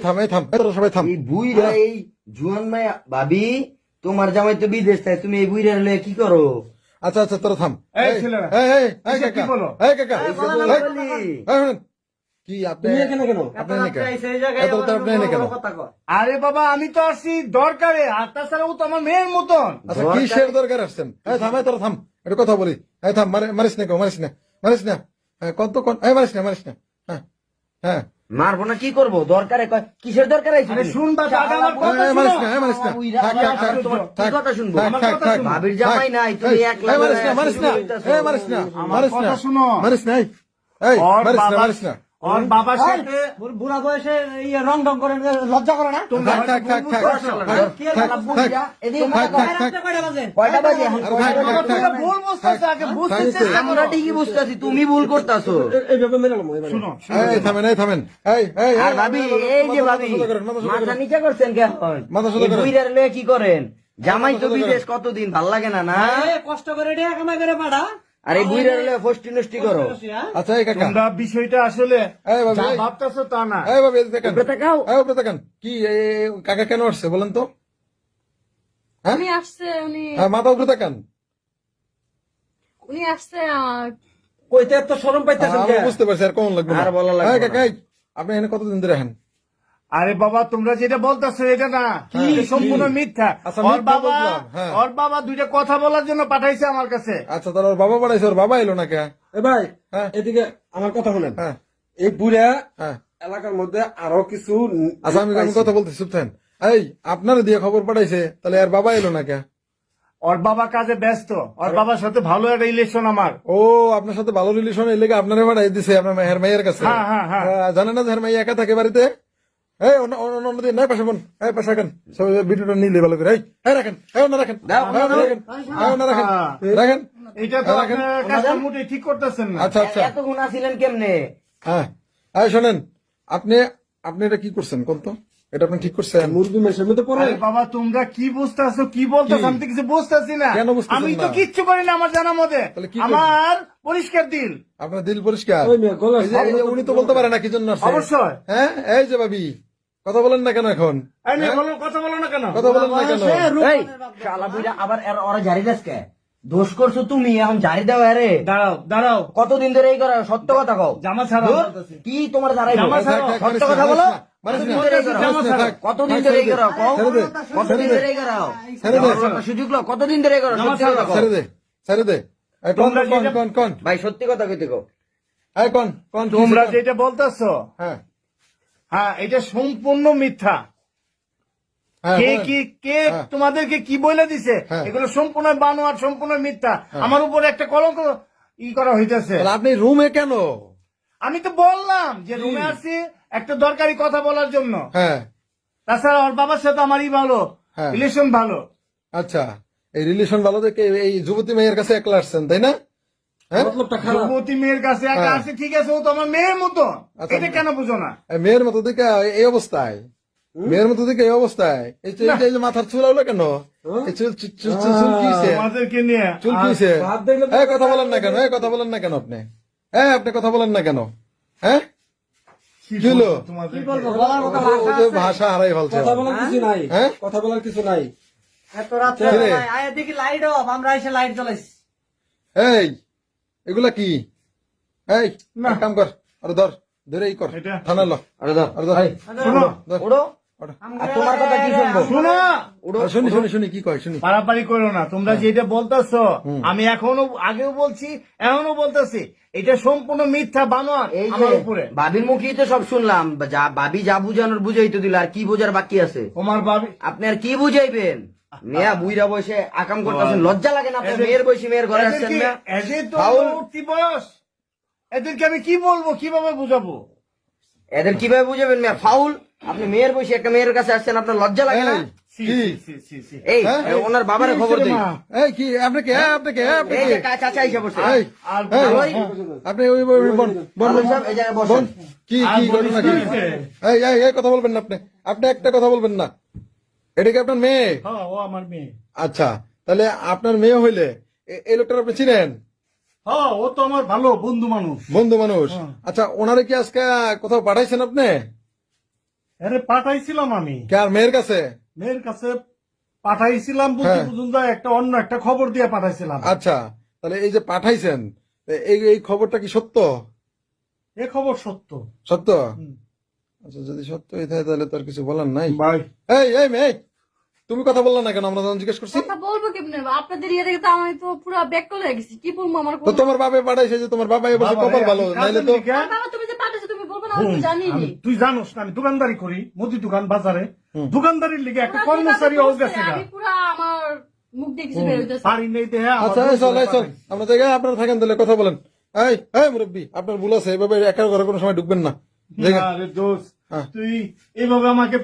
সবাই থাম। এই বুইরা এই জুয়ান মায়া ভাবি তোমার জামাই তো বিদেশ থাকে, তুমি এই বুইরা লয়ে কি করো? আচ্ছা আচ্ছা তোরা থাম। এই ছেলেরা, এসব কি বলো? কাকা কি আপনি এখানে কেন? আপনি এখানে কেন? আরে বাবা আমি তো আসছি দরকারে, আর তাছাড়া ও তো আমার মেয়ের মতন। আচ্ছা কি শের দরকার আসছেন? থাম তোরা থাম, একটু কথা বলি। থাম, মারিস না, মারিস না। কত মারিস না। হ্যাঁ হ্যাঁ মারবো না, কি করবো? দরকারে কিসের দরকার আছে? শুনবা দাদা আমার কথা মারিস শোনো। না, মারিস না। কি কথা শুনবো? থাক। ভাবির জামাই নাই, তুমি একলা মারিস না, মারিস আমার কথা শোনো। মারিস না। মারিস না। ওর বাবার সাথে বুড়া বয়সে রং ঢং করে লজ্জা করে না? কয়টা বাজে এখন? ভুল বুঝতেছে, আগে বুঝতেছে। আমরা ঠিকই বুঝতেছি, তুমি ভুল করতেছো। শুনো থামেন। আর ভাবি, এই যে ভাবি মাথা নিচে করছেন কেন? এই বুইড়ার লয়ে কি করেন? জামাই তো বিদেশ কতদিন, ভাল লাগে না না? কষ্ট করে টাকা কামাই করে পাঠা। আর এই বুইড়ার লয়ে ফষ্টি নষ্টি করো। আচ্ছা এই কাকা তোমরা বিষয়টা আসলে ভাবি, যা ভাবতেছো তা না। ভাবি দেখেন উপরে তাকাও। কি কাকা কেন আসছে বলেন তো? হ্যাঁ উনি আসছে উনি মাথা উপরে তাকান। উনি আসছে কইতে এত শরম পাইতেছেন আমি বুঝতে পারছি, আর কেমন লাগবে না। আর বলা লাগবে না। কাকা আপনি এখানে কতদিন ধরে হ্যাঁ? আরে বাবা তোমরা যেটা বলতেছো এটা না, এটা সম্পূর্ণ মিথ্যা। আচ্ছা, ওর মিথ্যা বাবা বুঝলাম, হ্যাঁ। ওর বাবা দুইটা কথা বলার জন্য পাঠাইছে আমার কাছে। আচ্ছা তাহলে ওর বাবা পাঠাইছে, ওর বাবা এলো না কে? ভাই হ্যাঁ এদিকে আমার কথা শুনেন। হ্যাঁ এই বুড়া হ্যাঁ এলাকার মধ্যে আরো কিছু আচ্ছা আমি কথা বলতেছি, চুপ থাকেন। আপনারা দিয়ে খবর পাঠাইছে, তাহলে আর বাবা এলো না কে? ওর বাবা কাজে ব্যস্ত, ওর বাবার সাথে ভালো একটা রিলেশন আমার। ও আপনার সাথে ভালো রিলেশন, এই লেগে আপনারা পাঠাই দিছে আপনার মেয়ের মাইয়ের কাছে। হ্যাঁ। জানেন না যে মেয়ে একা থাকে বাড়িতে? অন্যদিন নাই পাশে বোন, পাশে রাখেন সব ভিডিওটা নিলে ভালো করে। রাখেন রাখেন রাখেন। এটা তো আপনার কাছে মোটেই ঠিক করতেছেন না। আচ্ছা আচ্ছা এত গুণা ছিলেন কেমনে? হ্যাঁ শোনেন, আপনি এটা কি করছেন কোন তো? এটা আপনি ঠিক করছেন? মুরগি মেশের মধ্যে পড়ে। আরে বাবা তোমরা কি বুঝতেছো, কি বলতেছো? আমি তো কিছু বুঝতেছি না। কেন বুঝতেছেন আমি তো না? কিচ্ছু করি না আমার জানা মতে। তাহলে কি করছেন? আমার পরিষ্কার দিল। আপনার দিল পরিষ্কার? ওই মেয়ে গলা এই যে উনি তো বলতে পারে না কি জন্য আসছে। অবশ্যই। হ্যাঁ এই যে ভাবি কথা বলেন না কেন এখন? এই মেয়ে বলো, কথা বলো না কেন? কথা বলেন না কেন? এই শালা বুইড়া আবার ওরা জারি দেশ কে? দোষ করছো তুমি, এখন জারি দাও। আরে দাঁড়াও কতদিন ধরে এই করো? সত্য কথা কও। জামা ছাড়াও। ধুর, কি তোমার দাঁড়াই জামা ছাড়াও। সত্য কথা বলো। কতদিন ধরে এই করো? কতদিন ধরে এই করো? কও। কতদিন ধরে এই করো? সুযোগ লো, কতদিন ধরে এই করো? সত্যি কথা কও। ছেড়ে দে কোন ভাই সত্যি কথা কইতে কও। কোন তোমরা যেটা বলতেছো, হ্যাঁ হ্যাঁ এটা সম্পূর্ণ মিথ্যা। কে তোমাদেরকে কি বলে দিছে? হ্যাঁ। এগুলো সম্পূর্ণ বানোয়াট, সম্পূর্ণ মিথ্যা। আমার উপর একটা কলঙ্ক করা হইতেছে। আপনি রুমে কেন? আমি তো বললাম যে রুমে আসছি একটা দরকারি কথা বলার জন্য। হ্যাঁ তাছাড়া ওর বাবার সাথে আমারই ভালো হ্যাঁ। রিলেশন, ভালো। আচ্ছা এই রিলেশন ভালো দেখে এই যুবতী মেয়ের কাছে একলা আসছেন তাই না? হ্যাঁ যুবতী মেয়ের কাছে একা আসে, ঠিক আছে, ও তো আমার মেয়ের মতো। আচ্ছা। এটা কেন বুঝো না? মেয়ের মতো দেখে এই অবস্থায়, মেয়ের মতো দেখে এই অবস্থায় এই যে মাথার চুল হলো কেন? এই চুল কিছে? তোমাদেরকে নিয়ে চুল কিছে? কথা বলেন না কেন? কথা বলেন না কেন আপনি? আপনি কথা বলেন না কেন? হ্যাঁ কি কি হলো? তোমাদের ও যে ভাষা হারাই ফেলছে। কথা বলার কিছু নাই। হ্যাঁ? কথা বলার কিছু নাই। কি রে? আয় দেখি লাইট অফ, আমরা এসে লাইট জ্বলাইছি। এই এগুলা কি? এই এক কাম কর, আরে ধরে কর, এটা? থানা লো। আরে দাও। আরে ধর। এই, শোনো, উড়ো। আর তোমার কথা কি শুনবো? শোনো, শুনি কি কয় শুনি। পারাপারি করো না। তোমরা যেটা বলতেছো, আমি এখনো আগেও বলছি, এখনো বলতেছি, এটা সম্পূর্ণ মিথ্যা, বানোয়াট এই যে আমার উপরে। ভাবির মুখেই তো সব শুনলাম, ভাবি যা বুঝানোর বুঝাই তো দিল, আর কি বোঝার বাকি আছে? তোমার ভাবি আপনি আর কি বুঝাইবেন? মেয়া বুইরা বসে আকাম করতেছেন, লজ্জা লাগে না? আপনার মেয়ের বয়সী মেয়ের ঘরে আসছেন না? এদের তো ফাউল। উঠতি বয়স, এদেরকে আমি কি বলবো, কিভাবে বুঝাবো? এদের কিভাবে বুঝাবেন? মেয়া ফাউল। আপনি মেয়ের বয়সী একটা মেয়ের কাছে আসছেন, আপনার লজ্জা লাগে না? সি, কি? সি, সি, সি। এই হ্যাঁ? ওনার বাবারে খবর দিই। এই কি আপনি কে? আপনি কে? এই যে চাচা এসে বসে। এই, আর এই, ওই, আপনি ওই বোন আলম সাহেব এই জায়গায় বসেন। কি আর ঘটনা কি? বলিস না। এই কথা বলবেন না আপনি। আপনি একটা কথা বলবেন না। এটা কি আপনার মেয়ে? হ্যাঁ, ও আমার মেয়ে। আচ্ছা তাহলে আপনার মেয়ে হইলে এই লোকটার আপনি চিনেন? হ্যাঁ, ও তো আমার ভালো বন্ধু মানুষ। বন্ধু মানুষ। আচ্ছা ওনারে কি আজকে কোথাও পাঠাইছেন আপনি? আরে পাঠাইছিলাম আমি কে আর মেয়ের কাছে? মেয়ের কাছে পাঠাইছিলাম বলতে হ্যাঁ। বুঝুন যায় একটা অন্য একটা খবর দিয়ে পাঠাইছিলাম। আচ্ছা, তাহলে এই যে পাঠাইছেন, এই এই খবরটা কি সত্য? এ খবর সত্য। সত্য? হুম। আচ্ছা, যদি সত্য হয়ে থাকে তাহলে তো আর কিছু বলার নাই। ভাই এই মেয়ে, তুমি কথা বললা না কেন? আমরা যখন জিজ্ঞেস করছি, কথা বলবো কেমনে? আপনাদের ইয়ে দেখে তো আমি তো পুরো ব্যাকল হয়ে গেছি। কি বলবো আমার তো তোমার বাবা পাঠাইছে যে তোমার বাবা বলছে বাবা রে, কপাল ভালো, আমি নাইলে কাজের তো লিগা- আর বাবা তুমি যে পাঠাইছো তুমি বলবো না আমি তো জানি নি। তুই জানোস না আমি দোকানদারি করি, মুদি দোকান বাজারে, দোকানদারির লিগে একটা কর্মচারী ও গেছে গা। আমি পুরো আমার মুখ দিয়ে কিছু বের হইতেছে। বাড়ি নেই দেহে আমার আচ্ছা, এই চল, এই চল, আমরা জায়গায় আপনারা থাকেন, তাহলে কথা বলেন। এই মুরব্বী, আপনার ভুল আছে, এভাবে একা ঘরে কোনো সময় ঢুকবেন না। আরে দোস্ত, হ্যাঁ। তুই এইভাবে আমাকে